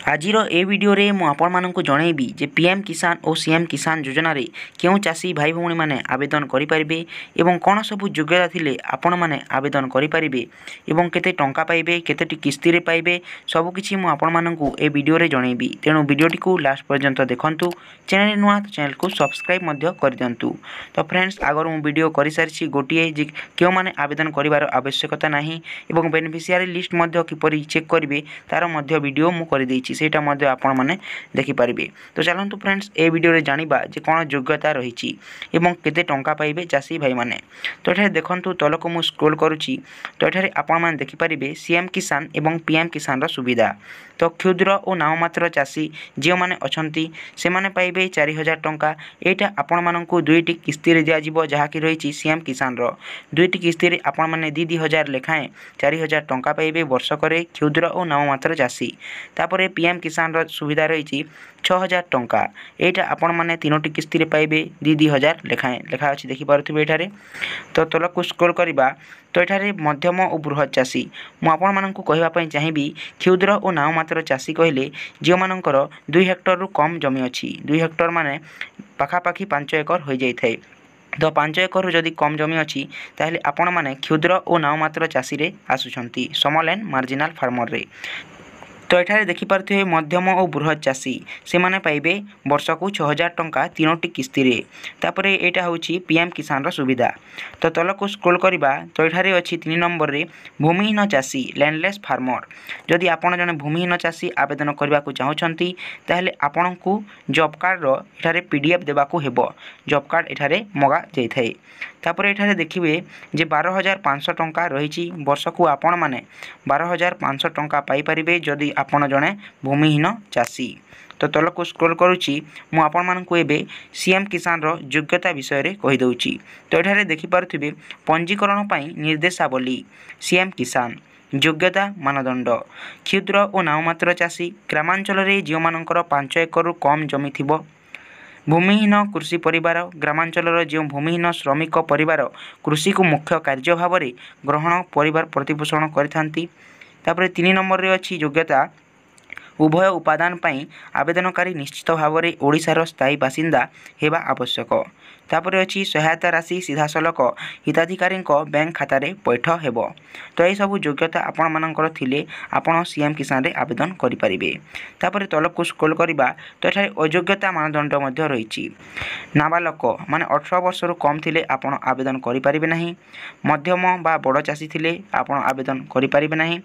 आजिर ए video रे मु आपण माननकु जणैबी जे पीएम किसान और सीएम किसान योजना रे केउ चासी भाई भौणी माने आवेदन करि परिबे एवं कोन सब योग्यता थिले आपण माने आवेदन करि परिबे एवं केते टंका पाइबे केतेटी किस्ती रे पाइबे सब किछि मु आपण माननकु ए वीडियो रे जणैबी। तेणु वीडियोटी को लास्ट पर्यंत देखंतु। चैनल नुआ तो चैनल को सब्सक्राइब मध्य कर दियंतु। तो फ्रेंड्स आगर मु वीडियो करि सारिछि गोटिए जे केउ माने आवेदन करिवार आवश्यकता नाही एवं बेनिफिशियरी लिस्ट मध्य किपरि चेक करिवे तार मध्य वीडियो मु करि दैछि सेटा मध्य आपण माने देखि परिबे। तो चलंतु फ्रेंड्स ए वीडियो रे जानिबा जे कोन योग्यता रहिछि एवं केते टंका पाइबे चासी भाई माने। तो एठारे देखंतु तलक मु स्क्रॉल करूछि। तो एठारे आपण माने देखि परिबे सीएम किसान एवं पीएम किसान रो सुविधा। तो क्षुद्र और नाममात्र चासी जे माने अछंती से माने पाइबे 4000 टंका। एटा आपण माननकु दुईटी किस्ती रे दिया जिवो जहा कि रहिछि सीएम किसान रो दुईटी किस्ती रे आपण माने 2000 लेखाए 4000 टंका पाइबे वर्षकरे क्षुद्र और नाममात्र चासी। तापरे पीएम किसान रो सुविधा रहिछि 6000 टंका। एटा आपण माने तीनोटी किस्ती रे पाइबे 2000 लेखाए लेखा अछि देखि पारुथिबे एठारे। तो तलक को स्क्रॉल करिबा। तो एठारे मध्यम और बृहत चासी मु आपण माननकु कहिबा पई चाहिबी क्षुद्र और नाममात्र चासी कहिले जे मानकर 2 हेक्टर रु कम जमी अछि। 2 हेक्टर माने पाखापाखी 5 एकर हो जाय थाए। तो 5 एकर रु जदि कम जमी अछि ताहेले आपण माने क्षुद्र और नाममात्र चासी रे आसुछंती स्मॉल एंड मार्जिनल फार्मर रे। तो एठारे देखि पारथिबे मध्यम और बृहत चासी से माने पाइबे वर्ष को 6000 टंका तीनोटी किस्ती रे। तापरे एटा होछि पीएम किसान रो सुविधा। तो तलक को स्क्रॉल करिबा। तो एठारे अछि 3 नंबर रे भूमिहीन चासी लैंडलेस फार्मर। जदि आपण जने भूमिहीन चासी आवेदन करबा को चाहुछंती ताहेले आपणकु जॉब कार्ड रो एठारे पीडीएफ देबा को हेबो। जॉब कार्ड एठारे मगा जाय थाए। तापरे एठारे देखिबे जे 12500 टंका रहिछि वर्ष को आपण माने 12500 टंका पाई परिबे जदि आपण जने भूमिहीन चासी। तो तलक को स्क्रॉल करूछि मु आपण माननकु एबे सीएम किसान रो योग्यता विषय रे कहि दउछि। तो एठारे देखि पारुथिबे पंजीकरण पई निर्देशावली सीएम किसान योग्यता मानदंड क्षुद्र और नाममात्र चासी ग्रामांचल रे जियो मानकर 5 एकर रु कम जमी थिबो भूमिहीन कृषि परिवार ग्रामांचल जो भूमिहीन श्रमिक परिवार कृषि को मुख्य कार्य भाव में ग्रहण परिवार प्रतिपोषण करिथांती। तापरे 3 नंबर रे अछि योग्यता उभय उपादान पई आवेदनकारी निश्चित भाव में ओडिशार स्थायी बासिंदा हेबा आवश्यक। तापरे अछि सहायता राशि सीधासलख हिताधिकारी बैंक खाता रे पैठ हेबो। तो यही सब योग्यता आपण मानकर थिले आपण सीएम किसान रे आवेदन करि परिबे। तापरे तलक को स्क्रॉल करिबा। तो एठारे अयोग्यता मानदंड मध्य रहिछि नाबालक माने 18 वर्ष रु कम थिले आपण आवेदन करि परिबे नाही। मध्यम बा बड़ चासी थिले आपण आवेदन करि परिबे नाही।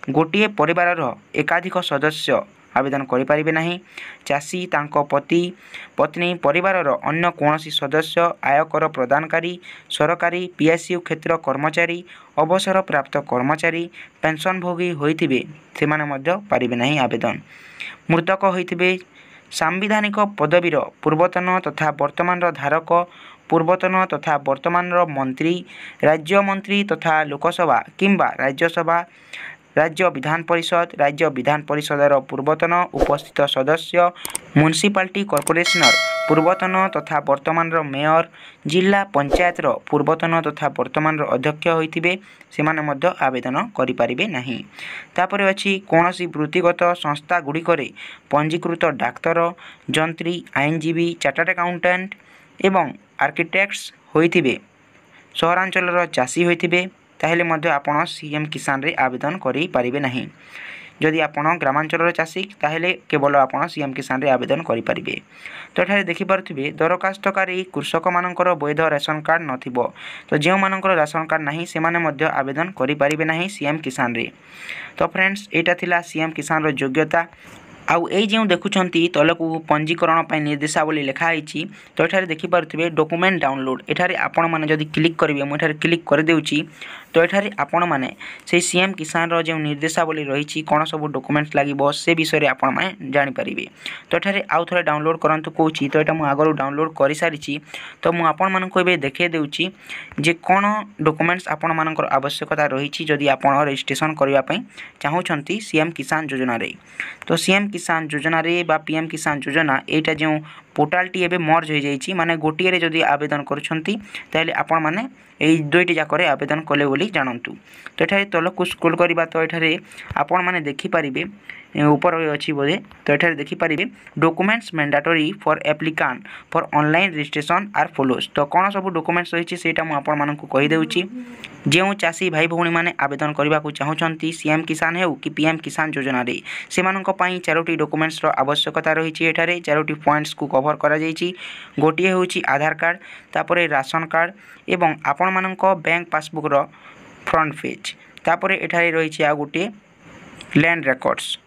गोटिए परिवार रो एकाधिक सदस्य आवेदन करि परिबे नाही। चासी तांको पति पत्नी परिवार रो अन्य कोनोसी सदस्य आयकर प्रदानकारी सरकारी पीएसयू क्षेत्र कर्मचारी अवसर प्राप्त कर्मचारी पेंशन भोगी होइथिबे से माने मध्य पारिबे नाही आवेदन। मृतक होइथिबे सांविधानिक पदवीर पूर्वतन तथा वर्तमान रो धारक पूर्वतन तथा वर्तमान रो मंत्री राज्य मंत्री तथा लोकसभा किंबा राज्यसभा राज्य विधान परिषद पूर्वतन उपस्थित सदस्य म्युनिसिपालिटी कॉर्पोरेशनर पूर्वतन तथा वर्तमान मेयर जिला पंचायत पूर्वतन तथा वर्तमान अध्यक्ष होइथिबे से माने मध्य आवेदन करि परिबे नाही। तापरे अछि कोनोसी वृत्तिगत संस्था गुड़िकरे पंजीकृत डाक्तर जंत्री आईनजीवी चार्टर्ड अकाउंटेंट एवं आर्किटेक्ट्स होइथिबे सहरांचल चासी होइथिबे ताहेले मध्य आपण सीएम किसान रे आवेदन करि परिबे नाही। जदि आपण ग्रामांचल चासी ताहेले केवल आपण सीएम किसान रे आवेदन करि परिबे। तो एठारे देखि पारुथिबे दरखास्तकारी कृषक मानकर वैध राशन कार्ड नथिबो। तो जे मानकर राशन कार्ड नाही से माने मध्य आवेदन करि परिबे नाही सीएम किसान रे। तो फ्रेंड्स एटा थिला सीएम किसान रो योग्यता। आउ ए जे देखुछंती तलक पंजीकरण पई निर्देशावली लिखा आइछि। तो एठारे देखि पारुथिबे डॉक्यूमेंट डाउनलोड एठारे आपण माने जदि क्लिक करिवे मु एठारे क्लिक कर देउछि। तो एठारे आपण माने से सीएम किसान रो जे निर्देशावली रहिछि कोन सब डॉक्यूमेंट्स लागिबो से विषय रे आपण माने जानि परिबे। तो एठारे आउ थरे डाउनलोड करंतु कोछि। तो एटा मु आगरो डाउनलोड करि सारिछि। तो मु आपण माननको एबे देखे देउछि जे कोन डॉक्यूमेंट्स आपण मानकर आवश्यकता रहिछि जदि आपण रजिस्ट्रेशन करिवा पई चाहुछंती सीएम किसान योजना रे। तो सीएम किसान योजना रे बा पीएम किसान योजना एटा जो पोर्टालटी एबे मर्ज हो जाइए माने गोटे रे जदि आवेदन करुछंती ताले आपण माने एई दुईटी जाकरे आवेदन कले बोली जानतु। तो एठारे तलकू स्क्रोल करबा तो एठारे आपण माने देखि परिबे ऊपर अच्छी बोधे तो ये देखिपारे documents mandatory for applicant for online registration are follows. तो कौन सब डॉक्यूमेंट्स रही है मुझे कहीदेची जो चाषी भाई भौणी मैंने आवेदन करने को चाहूँगी सीएम किसान हो कि पीएम किसान योजना रे से 4टी डॉक्यूमेंट्स आवश्यकता रही है। एठारे 4टी पॉइंट्स को कवर करा जायछि। गोटे हूँ आधार कार्ड तापर राशन कार्ड एवं आपण मानक बैंक पासबुक रो फ्रंट पेज तापर एठारे रही आ गोटे लैंड रिकॉर्ड्स।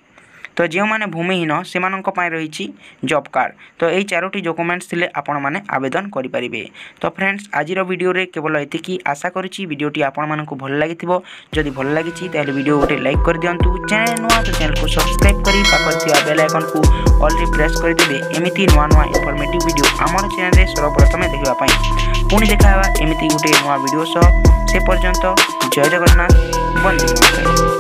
तो जो मैंने भूमिहीन से रही जॉब कार्ड। तो यही 4टी डॉक्यूमेंट्स थिले आपण माने आवेदन करें। तो फ्रेंड्स आज वीडियो रे केवल एतिकी आशा करुच्ची वीडियोटी आपण मानकु भल लागिथिबो। जदि भल लागिछि ताले वीडियो गोटे लाइक कर दियंतु। चैनल नुआ तो चैनल को सब्सक्राइब करी पाखर थिया बेल आइकन को ऑल रे प्रेस कर देबे। एमिति नुआ नुआ इन्फॉर्मेटिव वीडियो हमर चैनल रे सर्वप्रथम देखिबा पई। पुणी देखावा एमिति गोटे नुआ वीडियो सह। से पर्यंत जय जगन्नाथ, वंदे मातरम।